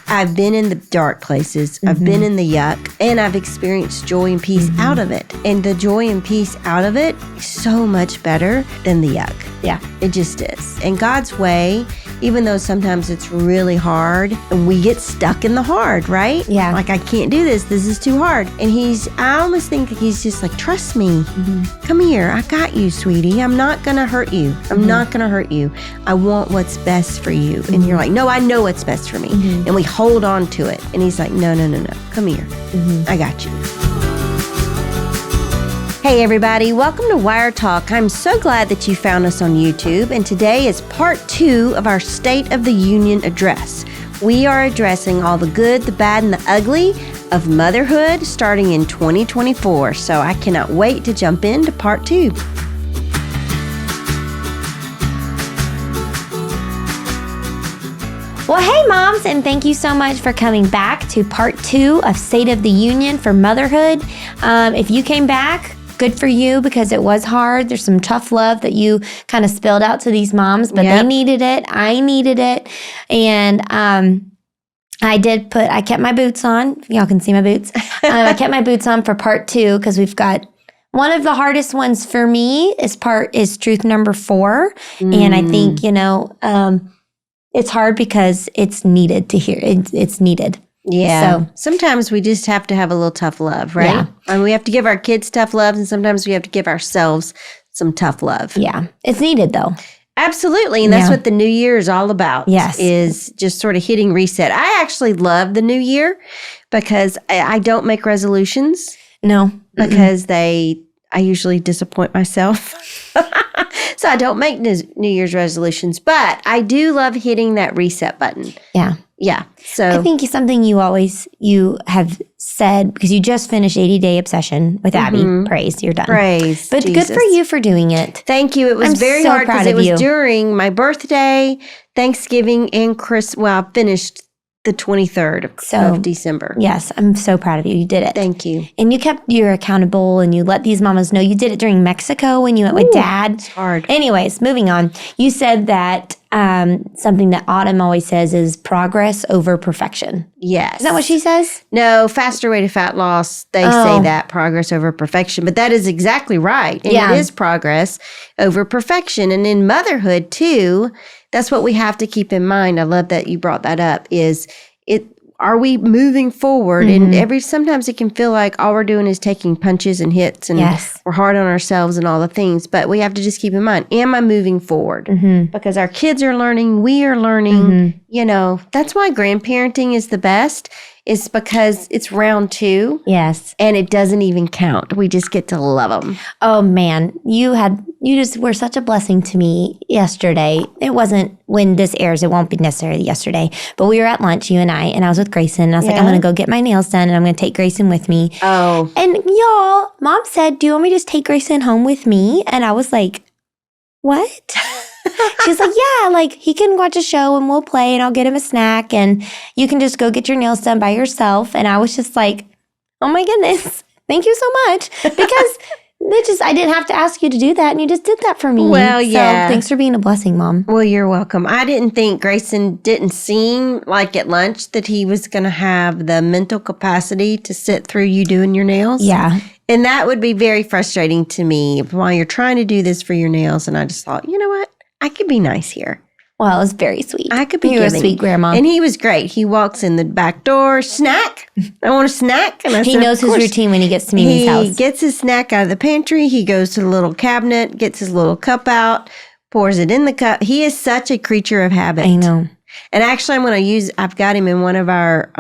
I've been in the dark places. I've been in the yuck, and I've experienced joy and peace out of it. And the joy and peace out of it is so much better than the yuck. Yeah. It just is. And God's way, even though sometimes it's really hard, we get stuck in the hard, right? Yeah. Like, I can't do this. This is too hard. And I almost think he's just like, trust me. Come here. I got you, sweetie. I'm not going to hurt you. I'm not going to hurt you. I want what's best for you. And you're like, no, I know what's best for me. And we hold on to it. And he's like, no. Come here. I got you. Hey everybody, welcome to Wire Talk. I'm so glad that you found us on YouTube, and today is part 2 of our State of the Union address. We are addressing all the good, the bad, and the ugly of motherhood starting in 2024, so I cannot wait to jump into part 2. Well, hey, moms, and thank you so much for coming back to part 2 of State of the Union for motherhood. If you came back, good for you, because it was hard. There's some tough love that you kind of spilled out to these moms, but they needed it. I needed it. And I kept my boots on. Y'all can see my boots. I kept my boots on for part 2 because we've got one of the hardest ones for me is truth number 4. And I think, it's hard because it's needed to hear. It's needed. Yeah. So sometimes we just have to have a little tough love, right? Yeah. And we have to give our kids tough love, and sometimes we have to give ourselves some tough love. yeah, it's needed though. Absolutely. And that's what the new year is all about. Yes. Is just sort of hitting reset. I actually love the new year because I don't make resolutions. No. Because I usually disappoint myself. So I don't make New Year's resolutions, but I do love hitting that reset button. Yeah. Yeah. So I think it's something you have said, because you just finished 80-day obsession with Abby. Praise, you're done. Praise. But Jesus. Good for you for doing it. Thank you. It was I'm very so hard because proud it of was you. during my birthday, Thanksgiving, and I finished the 23rd of December. Yes, I'm so proud of you. You did it. Thank you. And you're accountable, and you let these mamas know. You did it during Mexico when you went with Dad. It's hard. Anyways, moving on. You said that something that Autumn always says is progress over perfection. Yes. Is that what she says? No, Faster Way to Fat Loss, they say that progress over perfection, but that is exactly right. And it is progress over perfection. And in motherhood too, that's what we have to keep in mind. I love that you brought that up. Are we moving forward? And sometimes it can feel like all we're doing is taking punches and hits, and we're hard on ourselves and all the things. But we have to just keep in mind, am I moving forward? Because our kids are learning, we are learning. That's why grandparenting is the best, is because it's round 2. Yes. And it doesn't even count. We just get to love them. Oh man, you just were such a blessing to me yesterday. It wasn't, when this airs, it won't be necessarily yesterday, but we were at lunch, you and I was with Grayson, and I was like, I'm going to go get my nails done, and I'm going to take Grayson with me. Oh. And y'all, Mom said, do you want me to just take Grayson home with me? And I was like, what? She's like, yeah, like he can watch a show and we'll play, and I'll get him a snack, and you can just go get your nails done by yourself. And I was just like, oh my goodness, thank you so much. Because I didn't have to ask you to do that, and you just did that for me. Well, yeah. So thanks for being a blessing, Mom. Well, you're welcome. I didn't think Grayson didn't seem like at lunch that he was going to have the mental capacity to sit through you doing your nails. Yeah. And that would be very frustrating to me while you're trying to do this for your nails. And I just thought, you know what? I could be nice here. Well, it was very sweet. I could be You were a giving. sweet grandma. And he was great. He walks in the back door, snack. I want a snack. And I He said, knows of his course. routine when he gets to Mimi's house. He gets his snack out of the pantry. He goes to the little cabinet, gets his little cup out, pours it in the cup. He is such a creature of habit. I know. And actually, I've got him in one of our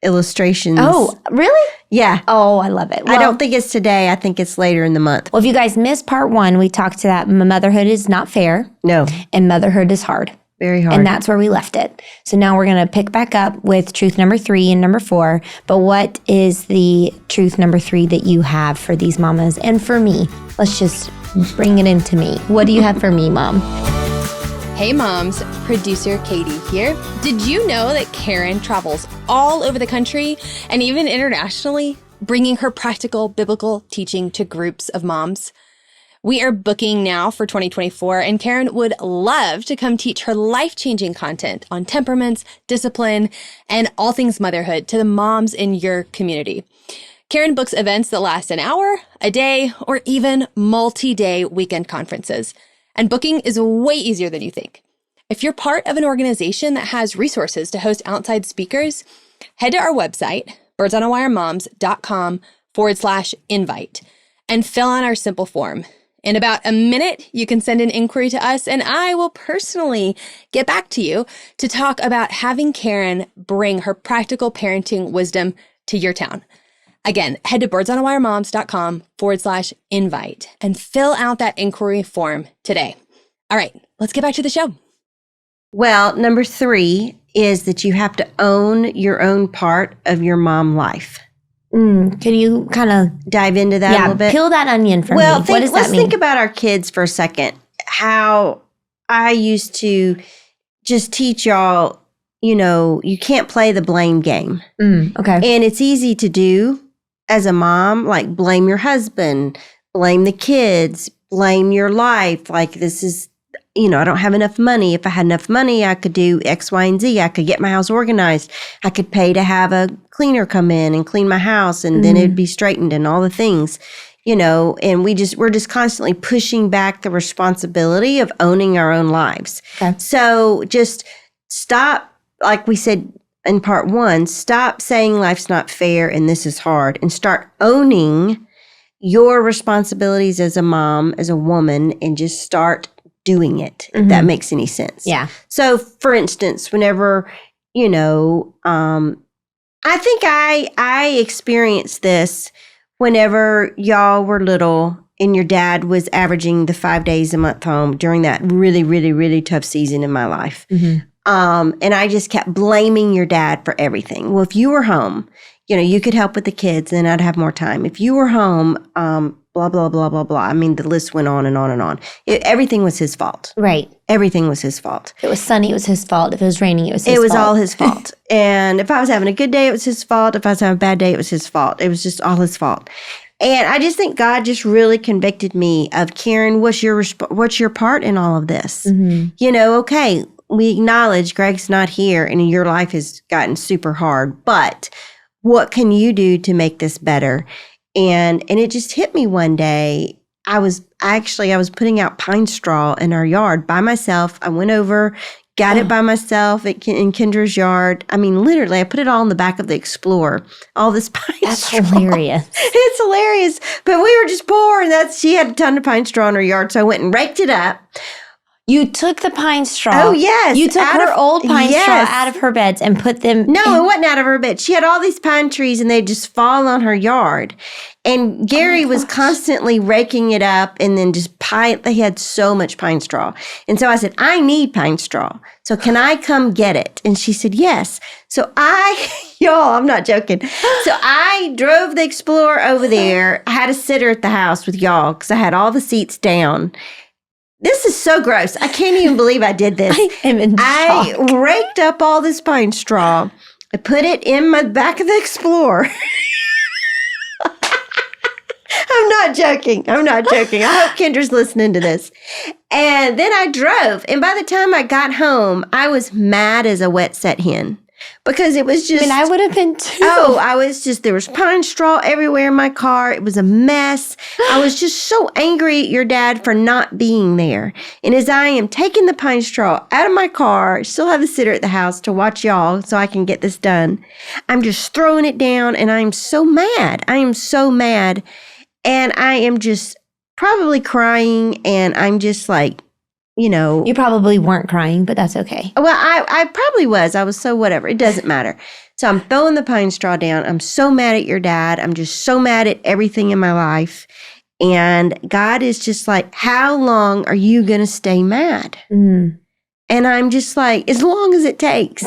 illustrations. Oh, really? Yeah. Oh, I love it. I don't think it's today. I think it's later in the month. Well, if you guys missed part 1, we talked to that motherhood is not fair, No, and motherhood is hard. very hard. And that's where we left it. So now we're going to pick back up with truth number 3 and number 4. But what is the truth number 3 that you have for these mamas and for me? Let's just bring it into me. What do you have for me, Mom? Hey moms, producer Katie here. Did you know that Karen travels all over the country and even internationally, bringing her practical biblical teaching to groups of moms? We are booking now for 2024, and Karen would love to come teach her life-changing content on temperaments, discipline, and all things motherhood to the moms in your community. Karen books events that last an hour, a day, or even multi-day weekend conferences. And booking is way easier than you think. If you're part of an organization that has resources to host outside speakers, head to our website, birdsonawiremoms.com/invite, and fill out our simple form. In about a minute, you can send an inquiry to us, and I will personally get back to you to talk about having Karen bring her practical parenting wisdom to your town. Again, head to birdsonawiremoms.com/invite and fill out that inquiry form today. All right, let's get back to the show. Well, number 3 is that you have to own your own part of your mom life. Can you kind of dive into that a little bit? Peel that onion for me. What does that mean? Let's think about our kids for a second. How I used to just teach y'all, you can't play the blame game. Okay. And it's easy to do as a mom, like blame your husband, blame the kids, blame your life. Like this is, I don't have enough money. If I had enough money, I could do X, Y, and Z. I could get my house organized. I could pay to have a cleaner come in and clean my house, and then it'd be straightened and all the things, and we're just constantly pushing back the responsibility of owning our own lives. Okay. So just stop, like we said in part 1, stop saying life's not fair and this is hard, and start owning your responsibilities as a mom, as a woman, and just start doing it, if that makes any sense. Yeah. So, for instance, whenever, I think I experienced this whenever y'all were little and your dad was averaging the 5 days a month home during that really, really, really tough season in my life. And I just kept blaming your dad for everything. Well, if you were home, you could help with the kids, and I'd have more time. If you were home, blah, blah, blah, blah, blah. I mean, the list went on and on and on. Everything was his fault. Right. Everything was his fault. If it was sunny, it was his fault. If it was raining, it was his fault. It was all his fault. And if I was having a good day, it was his fault. If I was having a bad day, it was his fault. It was just all his fault. And I just think God just really convicted me of, Karen, what's your part in all of this? Okay, we acknowledge Greg's not here and your life has gotten super hard, but what can you do to make this better? And it just hit me one day. I was putting out pine straw in our yard by myself. I went over, got it by myself in Kendra's yard. I mean, literally, I put it all in the back of the Explorer. All this pine straw. That's hilarious. It's hilarious. But we were just poor, and she had a ton of pine straw in her yard, so I went and raked it up. You took the pine straw. Oh, yes. You took her old pine straw out of her beds and put them No, it wasn't out of her bed. She had all these pine trees, and they'd just fall on her yard. And Gary was constantly raking it up and then just they had so much pine straw. And so I said, I need pine straw. So can I come get it? And she said, yes. So y'all, I'm not joking. So I drove the Explorer over there. I had a sitter at the house with y'all because I had all the seats down. This is so gross. I can't even believe I did this. I am in shock. I raked up all this pine straw. I put it in my back of the Explorer. I'm not joking. I hope Kendra's listening to this. And then I drove. And by the time I got home, I was mad as a wet set hen. Because it was just... I mean, I would have been too. There was pine straw everywhere in my car. It was a mess. I was just so angry at your dad for not being there. And as I am taking the pine straw out of my car, still have the sitter at the house to watch y'all so I can get this done, I'm just throwing it down and I'm so mad. I am so mad. And I am just probably crying and I'm just like, You probably weren't crying, but that's okay. Well, I probably was. I was so whatever. It doesn't matter. So I'm throwing the pine straw down. I'm so mad at your dad. I'm just so mad at everything in my life. And God is just like, how long are you going to stay mad? And I'm just like, as long as it takes.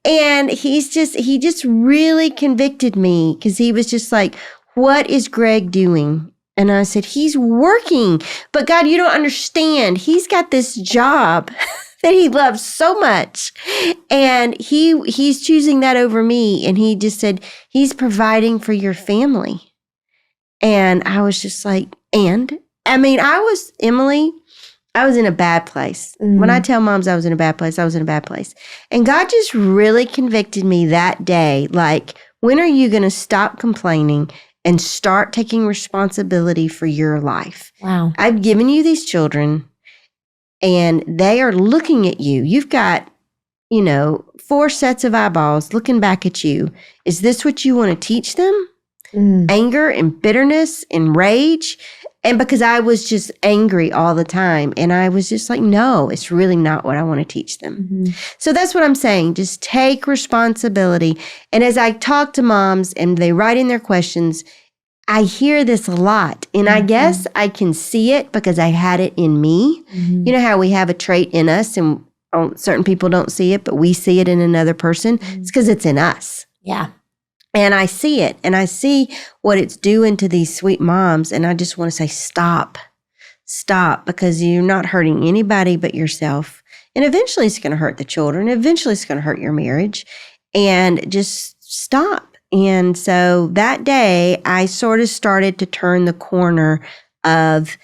And he just really convicted me because he was just like, what is Greg doing? And I said, he's working. But God, you don't understand. He's got this job that he loves so much. And he's choosing that over me. And he just said, he's providing for your family. And I was just like, and Emily, I was in a bad place. Mm-hmm. When I tell moms I was in a bad place, I was in a bad place. And God just really convicted me that day. Like, when are you going to stop complaining and start taking responsibility for your life? Wow. I've given you these children and they are looking at you. You've got, 4 sets of eyeballs looking back at you. Is this what you want to teach them? Anger and bitterness and rage? And because I was just angry all the time. And I was just like, no, it's really not what I want to teach them. Mm-hmm. So that's what I'm saying. Just take responsibility. And as I talk to moms and they write in their questions, I hear this a lot. And I guess I can see it because I had it in me. Mm-hmm. You know how we have a trait in us and certain people don't see it, but we see it in another person? It's because it's in us. Yeah. And I see it, and I see what it's doing to these sweet moms. And I just want to say, stop, because you're not hurting anybody but yourself. And eventually it's going to hurt the children. Eventually it's going to hurt your marriage. And just stop. And so that day, I sort of started to turn the corner of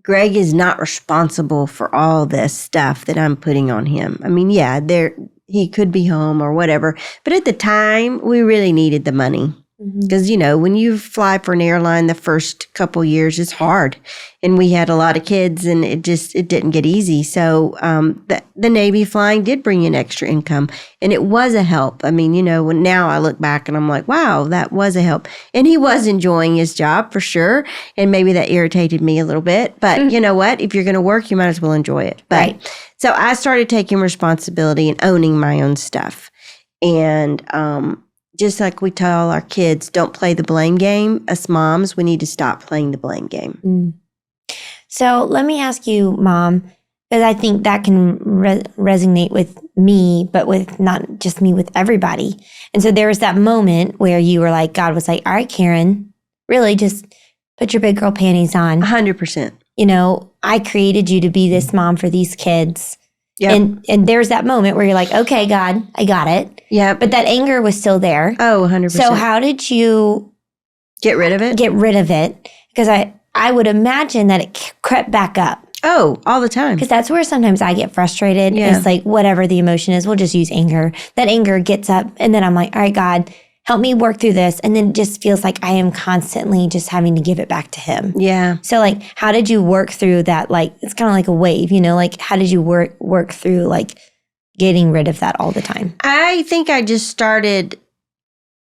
Greg is not responsible for all this stuff that I'm putting on him. I mean, yeah, he could be home or whatever. But at the time, we really needed the money. Because, when you fly for an airline the first couple years, it's hard. And we had a lot of kids and it didn't get easy. So the Navy flying did bring in extra income and it was a help. I mean, when now I look back and I'm like, wow, that was a help. And he was enjoying his job for sure. And maybe that irritated me a little bit. But you know what? If you're going to work, you might as well enjoy it. But, right. So I started taking responsibility and owning my own stuff. And, just like we tell our kids, don't play the blame game. Us moms, we need to stop playing the blame game. So let me ask you, Mom, because I think that can resonate with me, but with not just me, with everybody. And so there was that moment where you were like, God was like, all right, Karen, really just put your big girl panties on. 100%. I created you to be this mom for these kids. Yep. And there's that moment where you're like, okay, God, I got it. Yeah. But that anger was still there. Oh, 100%. So how did you get rid of it? Because I would imagine that it crept back up. Oh, all the time. Because that's where sometimes I get frustrated. Yeah. It's like whatever the emotion is, we'll just use anger. That anger gets up and then I'm like, all right, God, help me work through this. And then it just feels like I am constantly just having to give it back to him. Yeah. So like, how did you work through that? Like, it's kind of like a wave, like how did you work through like getting rid of that all the time? I think I just started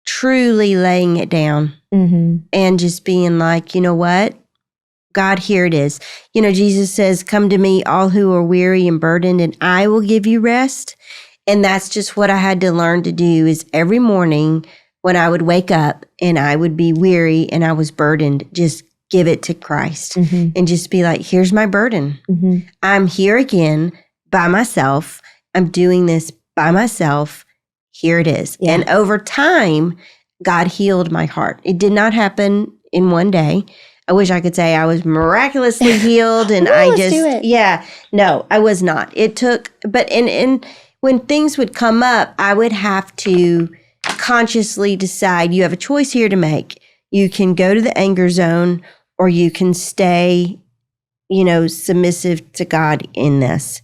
truly laying it down and just being like, you know what? God, here it is. Jesus says, come to me, all who are weary and burdened, and I will give you rest. And that's just what I had to learn to do is every morning when I would wake up and I would be weary and I was burdened, just give it to Christ and just be like, here's my burden. I'm here again by myself. I'm doing this by myself. Here it is. Yeah. And over time, God healed my heart. It did not happen in one day. I wish I could say I was miraculously healed and I just, do it. Yeah, no, I was not. It took, but when things would come up, I would have to consciously decide, you have a choice here to make. You can go to the anger zone or you can stay, submissive to God in this.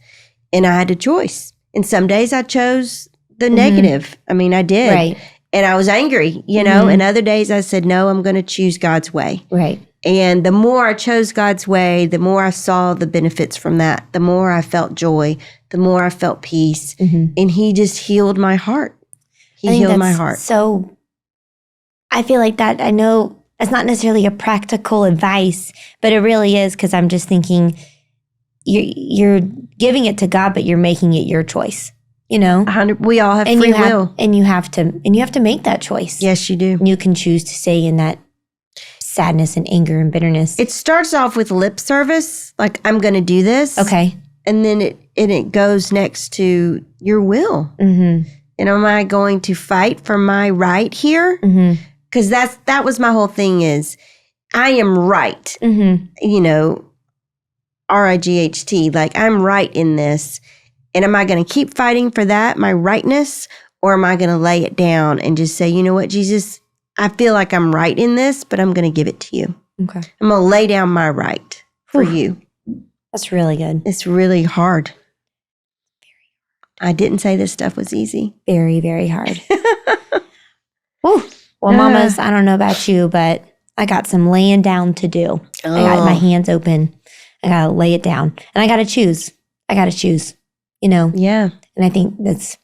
And I had a choice. And some days I chose the negative. I mean, I did. Right. And I was angry, and other days I said, no, I'm going to choose God's way. Right. And the more I chose God's way, the more I saw the benefits from that, the more I felt joy, the more I felt peace. And he just healed my heart. He healed my heart. So I feel like that, I know it's not necessarily a practical advice, but it really is, because I'm just thinking you're giving it to God, but you're making it your choice. 100. We all have free will. And you have to make that choice. Yes, you do. You can choose to stay in that sadness and anger and bitterness. It starts off with lip service, like I'm going to do this. Okay. And then it goes next to your will. And am I going to fight for my right here? Because that was my whole thing is I am right. RIGHT, like I'm right in this. And am I going to keep fighting for that, my rightness? Or am I going to lay it down and just say, you know what, Jesus, I feel like I'm right in this, but I'm going to give it to you. Okay. I'm going to lay down my right for you. That's really good. It's really hard. I didn't say this stuff was easy. Very, very hard. Woo. Well, mamas, I don't know about you, but I got some laying down to do. I got my hands open. I got to lay it down. And I got to choose. Yeah. And I think that's,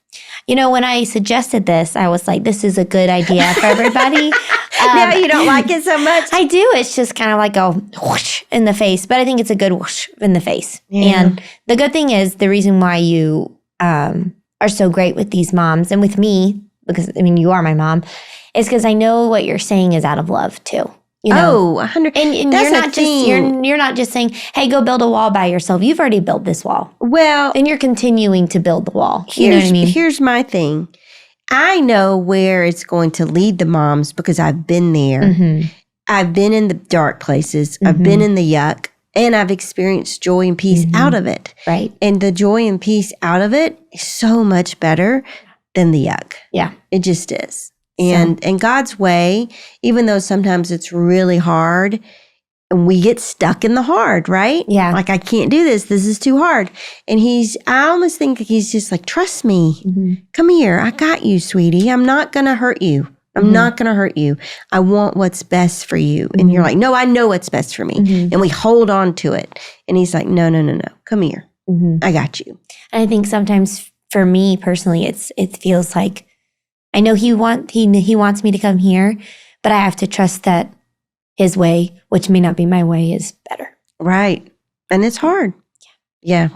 when I suggested this, I was like, this is a good idea for everybody. Now you don't like it so much? I do. It's just kind of like a whoosh in the face, but I think it's a good whoosh in the face. Yeah. And the good thing is the reason why you are so great with these moms and with me, because you are my mom, is because I know what you're saying is out of love too. 100. And you're not just saying, hey, go build a wall by yourself. You've already built this wall. Well, and you're continuing to build the wall. You know what I mean? Here's my thing. I know where it's going to lead the moms because I've been there. Mm-hmm. I've been in the dark places. Mm-hmm. I've been in the yuck, and I've experienced joy and peace out of it. Right. And the joy and peace out of it is so much better than the yuck. Yeah. It just is. And God's way, even though sometimes it's really hard, and we get stuck in the hard, right? Yeah. Like, I can't do this. This is too hard. And I almost think he's just like, trust me. Mm-hmm. Come here. I got you, sweetie. I'm not going to hurt you. I'm not going to hurt you. I want what's best for you. Mm-hmm. And you're like, no, I know what's best for me. Mm-hmm. And we hold on to it. And he's like, no. Come here. Mm-hmm. I got you. And I think sometimes for me personally, it feels like, I know he wants me to come here, but I have to trust that his way, which may not be my way, is better. Right. And it's hard. Yeah.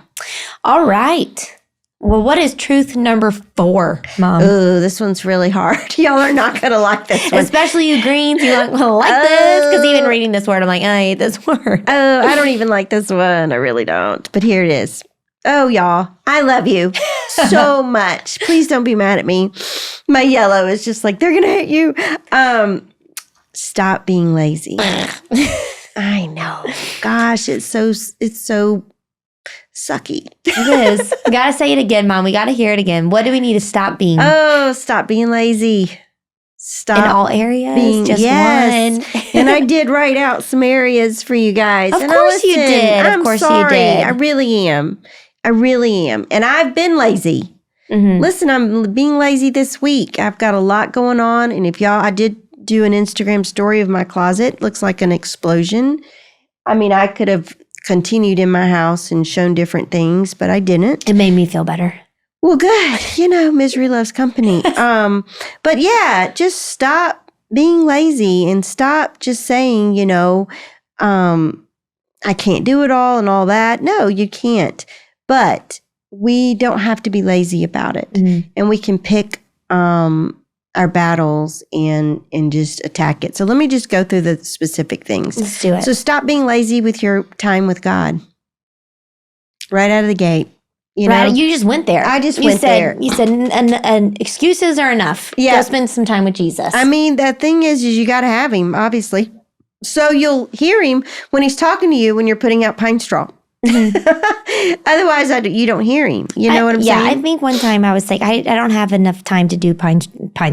All right. Well, what is truth number 4, Mom? Oh, this one's really hard. Y'all are not going to like this one. Especially you greens. You aren't going to like this. Because even reading this word, I'm like, I hate this word. Oh, I don't even like this one. I really don't. But here it is. Oh, y'all, I love you so much. Please don't be mad at me. My yellow is just like, they're going to hit you. Stop being lazy. I know. Gosh, it's so sucky. It is. We got to say it again, Mom. We got to hear it again. What do we need to stop being? Oh, stop being lazy. Stop. In all areas? Just one? And I did write out some areas for you guys. Of course you did. I'm of course sorry. You did. I really am. And I've been lazy. Mm-hmm. Listen, I'm being lazy this week. I've got a lot going on. And I did do an Instagram story of my closet. Looks like an explosion. I could have continued in my house and shown different things, but I didn't. It made me feel better. Well, good. Misery loves company. But yeah, just stop being lazy and stop just saying, I can't do it all and all that. No, you can't. But we don't have to be lazy about it. Mm-hmm. And we can pick our battles and just attack it. So let me just go through the specific things. Let's do it. So stop being lazy with your time with God. Right out of the gate. You just went there. I just went there. You said and excuses are enough. Yeah. Go spend some time with Jesus. The thing is you got to have him, obviously. So you'll hear him when he's talking to you when you're putting out pine straw. Mm-hmm. Otherwise, you don't hear him. You know what I'm saying? Yeah, I think one time I was like, I don't have enough time to do pine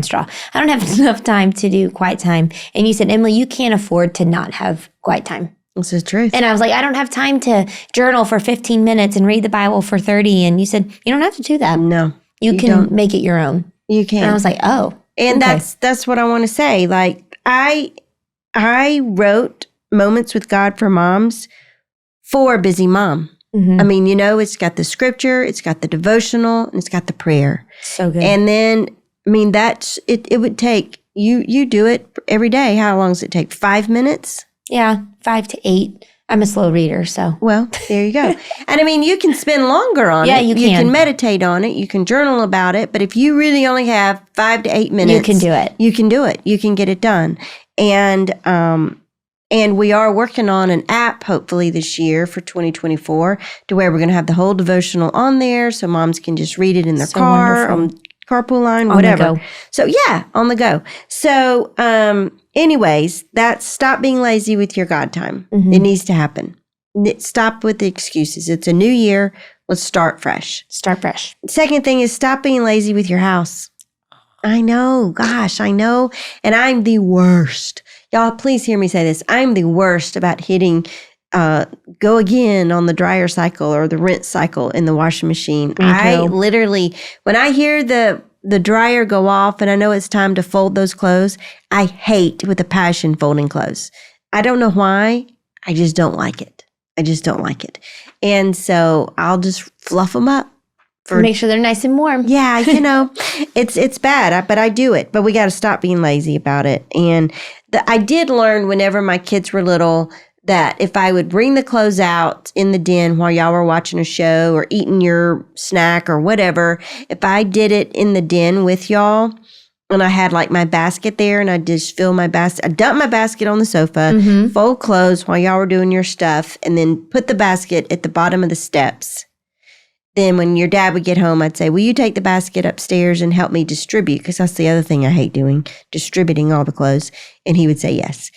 straw. I don't have enough time to do quiet time. And you said, Emily, you can't afford to not have quiet time. This is the truth. And I was like, I don't have time to journal for 15 minutes and read the Bible for 30. And you said, you don't have to do that. No. You can make it your own. You can. And I was like, oh. And okay. That's what I want to say. Like, I wrote Moments with God for Moms for a busy mom. Mm-hmm. It's got the scripture, it's got the devotional, and it's got the prayer. So good. And then, that's it. It would take, you do it every day. How long does it take? 5 minutes? Yeah, 5 to 8. I'm a slow reader, so. Well, there you go. And you can spend longer on it. Yeah, you can. You can meditate on it. You can journal about it. But if you really only have 5 to 8 minutes. You can do it. You can do it. You can get it done. And we are working on an app, hopefully this year for 2024, to where we're going to have the whole devotional on there so moms can just read it in their car, wonderful. On carpool line, on whatever. The go. So yeah, on the go. So anyways, that's stop being lazy with your God time. Mm-hmm. It needs to happen. Stop with the excuses. It's a new year. Let's start fresh. Start fresh. Second thing is stop being lazy with your house. I know. Gosh, I know. And I'm the worst. Y'all, please hear me say this. I'm the worst about hitting go again on the dryer cycle or the rinse cycle in the washing machine. I literally, when I hear the dryer go off and I know it's time to fold those clothes, I hate with a passion folding clothes. I don't know why. I just don't like it. I just don't like it. And so I'll just fluff them up. Make sure they're nice and warm. Yeah, it's bad, but I do it. But we got to stop being lazy about it. And I did learn whenever my kids were little that if I would bring the clothes out in the den while y'all were watching a show or eating your snack or whatever, if I did it in the den with y'all and I had like my basket there and I just fill my basket, I dump my basket on the sofa, fold clothes while y'all were doing your stuff, and then put the basket at the bottom of the steps. Then when your dad would get home, I'd say, will you take the basket upstairs and help me distribute? Because that's the other thing I hate doing, distributing all the clothes. And he would say yes.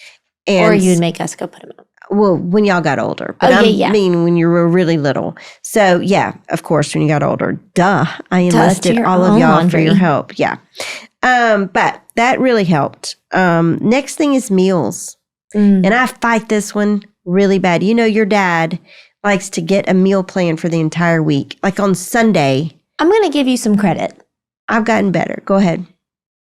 And or you'd make us go put them up. Well, when y'all got older. But I mean when you were really little. So, yeah, of course, when you got older. Duh. I enlisted all of y'all for your help. Yeah. But that really helped. Next thing is meals. And I fight this one really bad. You know, your dad likes to get a meal plan for the entire week. Like on Sunday. I'm going to give you some credit. I've gotten better. Go ahead.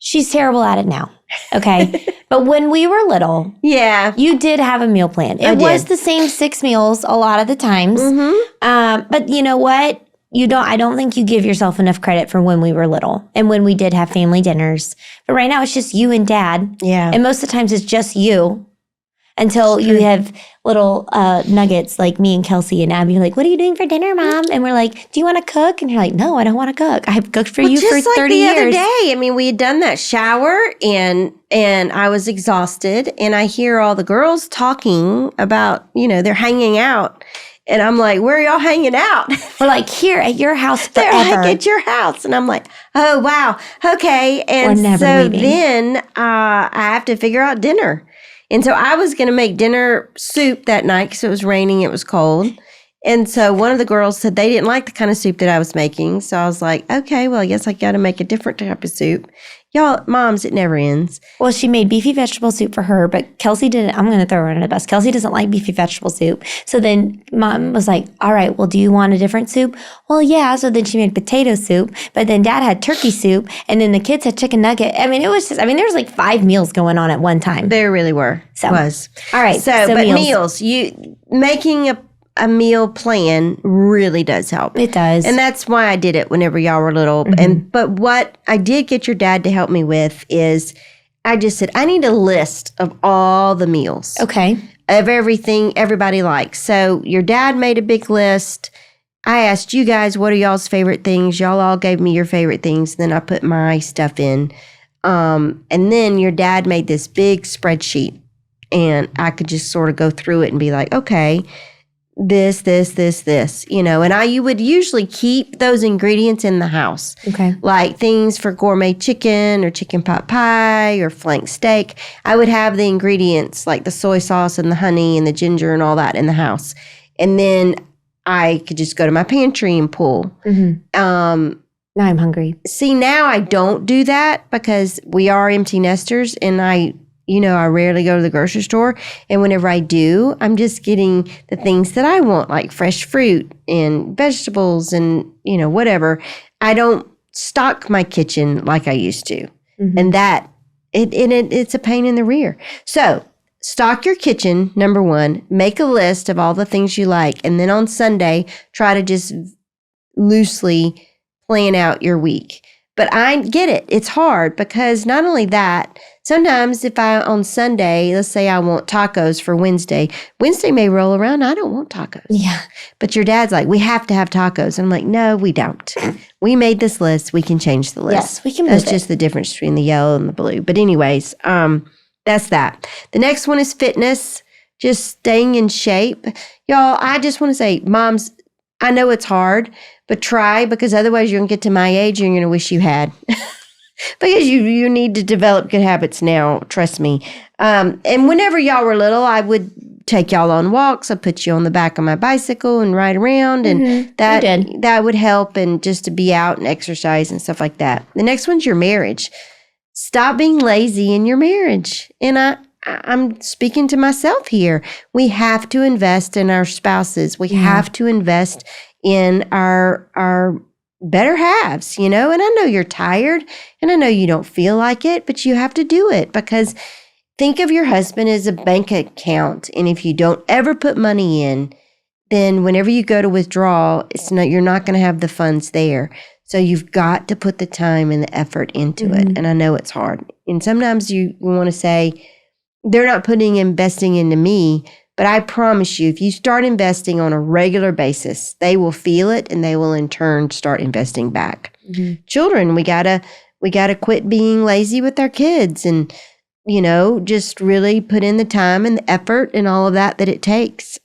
She's terrible at it now. Okay. But when we were little, you did have a meal plan. It was the same 6 meals a lot of the times. But you know what? I don't think you give yourself enough credit for when we were little and when we did have family dinners. But right now it's just you and Dad. Yeah. And most of the times it's just you. Until you have little nuggets like me and Kelsey and Abby are like, what are you doing for dinner, Mom? And we're like, do you want to cook? And you're like, no, I don't want to cook. I've cooked for you for 30 years. Just like the other day. I mean, we had done that shower and I was exhausted. And I hear all the girls talking about, they're hanging out. And I'm like, where are y'all hanging out? We're like, here at your house forever. They're like, at your house. And I'm like, oh, wow. Okay. And so leaving. Then I have to figure out dinner. And so I was going to make dinner soup that night because it was raining, it was cold. And so one of the girls said they didn't like the kind of soup that I was making. So I was like, okay, well, I guess I got to make a different type of soup. Y'all, moms, it never ends. Well, she made beefy vegetable soup for her, but Kelsey didn't. I'm going to throw her under the bus. Kelsey doesn't like beefy vegetable soup. So then Mom was like, all right, well, do you want a different soup? Well, yeah. So then she made potato soup, but then Dad had turkey soup, and then the kids had chicken nugget. I mean, there was like 5 meals going on at one time. There really were. So, was. All right. So but meals, making a meal plan really does help. It does. And that's why I did it whenever y'all were little. But what I did get your dad to help me with is I just said, I need a list of all the meals. Okay. Of everything everybody likes. So your dad made a big list. I asked you guys, what are y'all's favorite things? Y'all all gave me your favorite things. Then I put my stuff in. And then your dad made this big spreadsheet. And I could just sort of go through it and be like, okay, this, and you would usually keep those ingredients in the house. Okay. Like things for gourmet chicken or chicken pot pie or flank steak. I would have the ingredients like the soy sauce and the honey and the ginger and all that in the house. And then I could just go to my pantry and pull. Now I'm hungry. See, now I don't do that because we are empty nesters and I rarely go to the grocery store. And whenever I do, I'm just getting the things that I want, like fresh fruit and vegetables and, whatever. I don't stock my kitchen like I used to. And it's a pain in the rear. So stock your kitchen, number one. Make a list of all the things you like. And then on Sunday, try to just loosely plan out your week. But I get it. It's hard because not only that, sometimes if on Sunday, let's say I want tacos for Wednesday may roll around. I don't want tacos. Yeah. But your dad's like, we have to have tacos. And I'm like, no, we don't. We made this list. We can change the list. Yes, we can move That's just the difference between the yellow and the blue. But anyways, that's that. The next one is fitness, just staying in shape. Y'all, I just want to say, moms, I know it's hard, but try, because otherwise you're going to get to my age and you're going to wish you had. Because you need to develop good habits now, trust me. And whenever y'all were little, I would take y'all on walks. I put you on the back of my bicycle and ride around, and that would help, and just to be out and exercise and stuff like that. The next one's your marriage. Stop being lazy in your marriage. And I'm speaking to myself here. We have to invest in our spouses. We have to invest in our better halves, And I know you're tired, and I know you don't feel like it, but you have to do it, because think of your husband as a bank account. And if you don't ever put money in, then whenever you go to withdraw, you're not going to have the funds there. So you've got to put the time and the effort into it. And I know it's hard. And sometimes you want to say, they're not investing into me. But I promise you, if you start investing on a regular basis, they will feel it, and they will in turn start investing back. Children, we gotta quit being lazy with our kids, and just really put in the time and the effort and all of that it takes.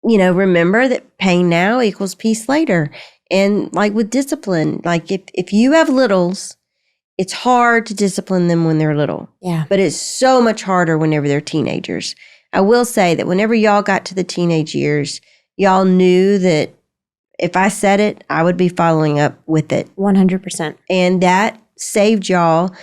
Remember that pain now equals peace later. And like with discipline, like if you have littles, it's hard to discipline them when they're little. Yeah. But it's so much harder whenever they're teenagers. I will say that whenever y'all got to the teenage years, y'all knew that if I said it, I would be following up with it. 100%. And that saved y'all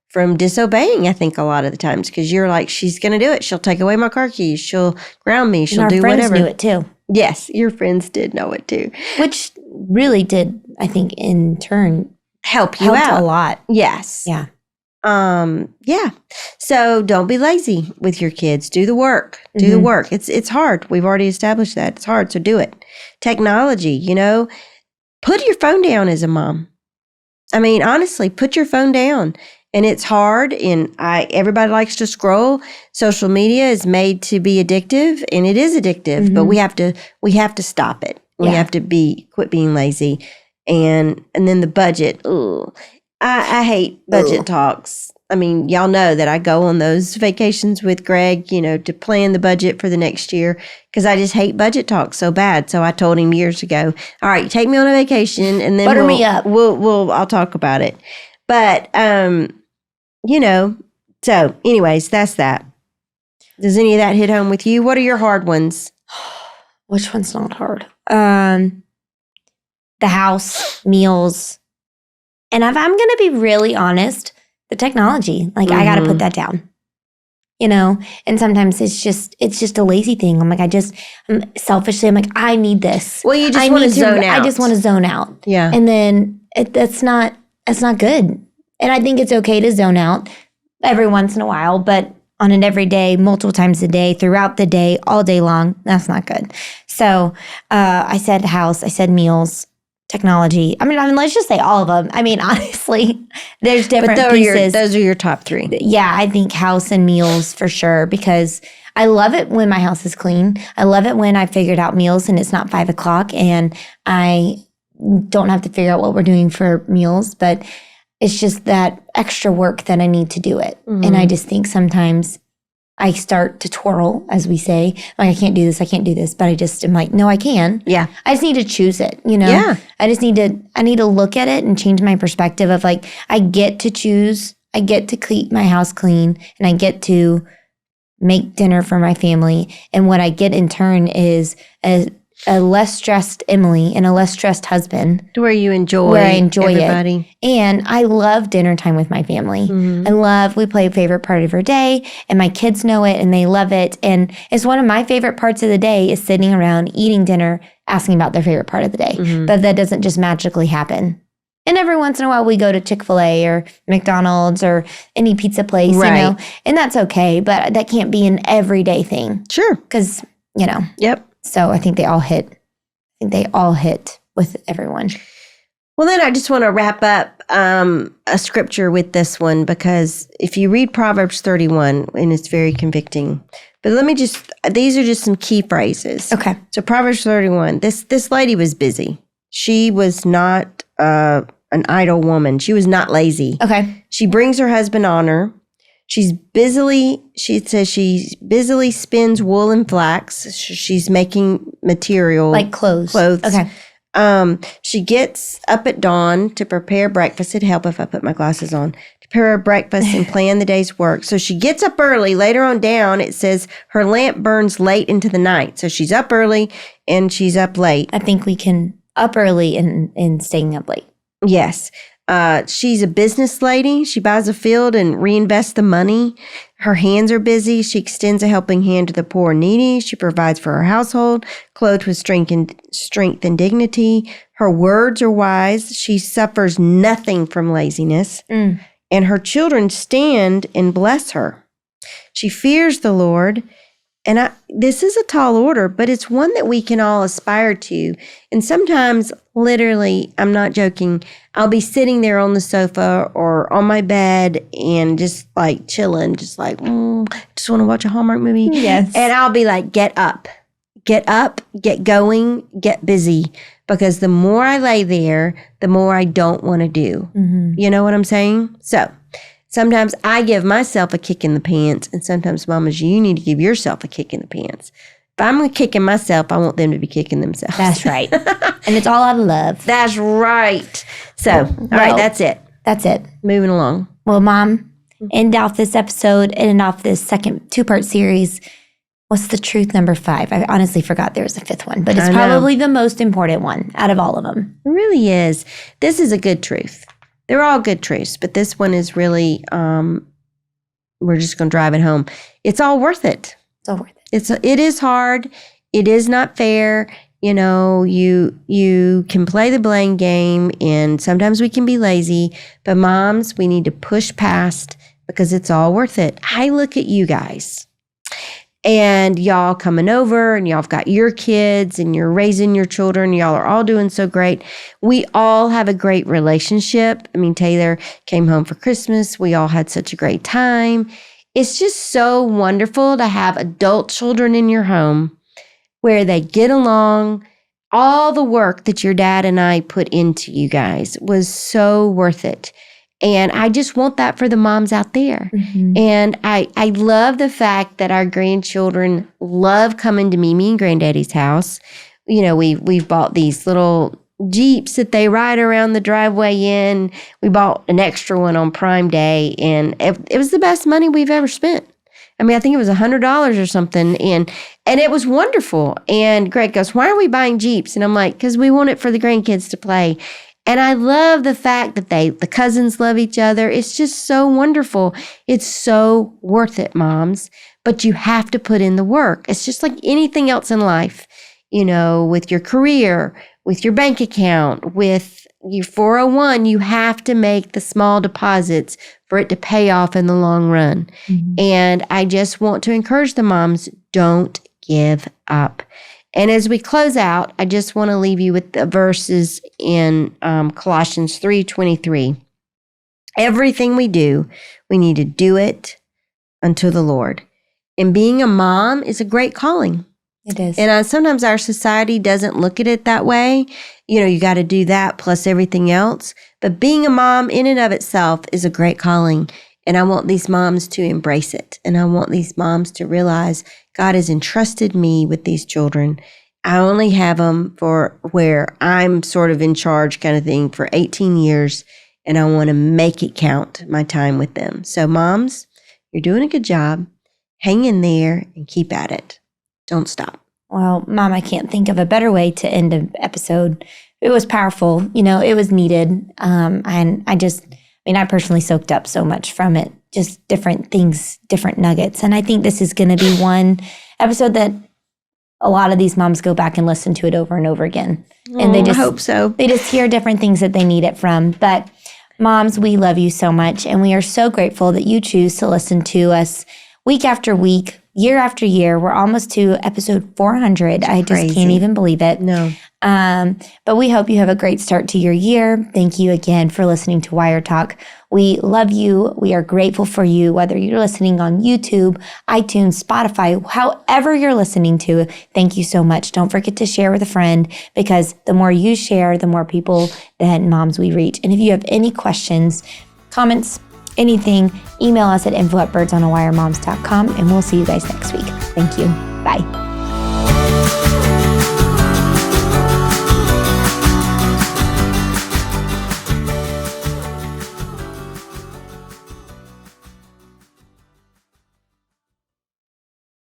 from disobeying, I think, a lot of the times, because you're like, she's going to do it. She'll take away my car keys. She'll ground me. She'll do whatever. Our friends knew it too. Yes, your friends did know it too. Which really did, I think, in turn, helped out a lot. Yes. Yeah. Yeah. So don't be lazy with your kids. Do the work. Do the work. It's hard. We've already established that. It's hard, so do it. Technology, put your phone down as a mom. I mean, honestly, put your phone down. And it's hard, and everybody likes to scroll. Social media is made to be addictive, and it is addictive, but we have to stop it. We have to quit being lazy. And then the budget. Ooh, I hate budget talks. I mean, y'all know that I go on those vacations with Greg, to plan the budget for the next year, because I just hate budget talks so bad. So I told him years ago, all right, take me on a vacation, and then butter me up. I'll talk about it. But, so anyways, that's that. Does any of that hit home with you? What are your hard ones? Which one's not hard? The house, meals. And if I'm going to be really honest, the technology, I got to put that down, and sometimes it's just a lazy thing. I'm like, selfishly, I'm like, I need this. Well, you just want to zone out. I just want to zone out. Yeah. And then that's not good. And I think it's okay to zone out every once in a while, but on an everyday, multiple times a day, throughout the day, all day long, that's not good. So I said house, I said meals, technology. I mean, let's just say all of them. I mean, honestly, there's different pieces. Those are your top three. Yeah, I think house and meals for sure, because I love it when my house is clean. I love it when I figured out meals and it's not 5 o'clock and I don't have to figure out what we're doing for meals, but it's just that extra work that I need to do it. And I just think sometimes I start to twirl, as we say, like, I can't do this, but I'm like, no, I can. Yeah. I just need to choose it, Yeah. I need to look at it and change my perspective of like, I get to choose, I get to keep my house clean, and I get to make dinner for my family. And what I get in turn is a less stressed Emily and a less stressed husband. Where I enjoy everybody. It. And I love dinner time with my family. We play a favorite part of our day, and my kids know it and they love it. And it's one of my favorite parts of the day is sitting around eating dinner, asking about their favorite part of the day. But that doesn't just magically happen. And every once in a while we go to Chick-fil-A or McDonald's or any pizza place, right. And that's okay, but that can't be an everyday thing. Sure. Because, Yep. So I think they all hit. With everyone. Well, then I just want to wrap up a scripture with this one, because if you read Proverbs 31, and it's very convicting. But these are just some key phrases. Okay. So Proverbs 31, this lady was busy. She was not an idle woman. She was not lazy. Okay. She brings her husband honor. She says she busily spins wool and flax. She's making material. Like clothes. Okay. She gets up at dawn to prepare breakfast. It'd help if I put my glasses on. To prepare breakfast and plan the day's work. So she gets up early. Later on down, it says her lamp burns late into the night. So she's up early and she's up late. I think we can up early and staying up late. Yes. She's a business lady. She buys a field and reinvests the money. Her hands are busy. She extends a helping hand to the poor and needy. She provides for her household, clothed with strength and dignity. Her words are wise. She suffers nothing from laziness. And her children stand and bless her. She fears the Lord. And this is a tall order, but it's one that we can all aspire to. And sometimes, literally, I'm not joking, I'll be sitting there on the sofa or on my bed and just like chilling, just like, just want to watch a Hallmark movie. Yes. And I'll be like, get up, get going, get busy. Because the more I lay there, the more I don't want to do. You know what I'm saying? So sometimes I give myself a kick in the pants, and sometimes, mamas, you need to give yourself a kick in the pants. If I'm kicking myself, I want them to be kicking themselves. That's right. And it's all out of love. That's right. So, all right, that's it. That's it. Moving along. Well, Mom, end off this episode, end off this second 2-part series. What's the truth number 5? I honestly forgot there was a 5th one, but it's probably the most important one out of all of them. It really is. This is a good truth. They're all good truths, but this one is really, we're just going to drive it home. It's all worth it. It's all worth it. It is hard. It is not fair. You know, you can play the blame game, and sometimes we can be lazy, but moms, we need to push past because it's all worth it. I look at you guys. And y'all coming over and y'all have got your kids and you're raising your children. Y'all are all doing so great. We all have a great relationship. I mean, Taylor came home for Christmas. We all had such a great time. It's just so wonderful to have adult children in your home where they get along. All the work that your dad and I put into you guys was so worth it. And I just want that for the moms out there. And I love the fact that our grandchildren love coming to Mimi and Granddaddy's house. You know, we've bought these little Jeeps that they ride around the driveway in. We bought an extra one on Prime Day, and it was the best money we've ever spent. I mean, I think it was $100 or something, and it was wonderful. And Greg goes, "Why are we buying Jeeps?" And I'm like, "Because we want it for the grandkids to play." And I love the fact that the cousins love each other. It's just so wonderful. It's so worth it, moms. But you have to put in the work. It's just like anything else in life, you know, with your career, with your bank account, with your 401, you have to make the small deposits for it to pay off in the long run. And I just want to encourage the moms, don't give up. And as we close out, I just want to leave you with the verses in Colossians 3:23. Everything we do, we need to do it unto the Lord. And being a mom is a great calling. It is. And sometimes our society doesn't look at it that way. You know, you got to do that plus everything else. But being a mom in and of itself is a great calling. And I want these moms to embrace it. And I want these moms to realize God has entrusted me with these children. I only have them for where I'm sort of in charge kind of thing for 18 years. And I want to make it count, my time with them. So moms, you're doing a good job. Hang in there and keep at it. Don't stop. Well, Mom, I can't think of a better way to end an episode. It was powerful. You know, it was needed. And I personally soaked up so much from it, just different things, different nuggets. And I think this is going to be one episode that a lot of these moms go back and listen to it over and over again. And I hope so. They just hear different things that they need it from. But moms, we love you so much. And we are so grateful that you choose to listen to us week after week, year after year. We're almost to episode 400. I just can't even believe it. No. But we hope you have a great start to your year. Thank you again for listening to Wire Talk. We love you. We are grateful for you, whether you're listening on YouTube, iTunes, Spotify, however you're listening to. Thank you so much. Don't forget to share with a friend, because the more you share, the more people that moms we reach. And if you have any questions, comments, anything, email us at info@birdsonawiremoms.com, and we'll see you guys next week. Thank you. Bye.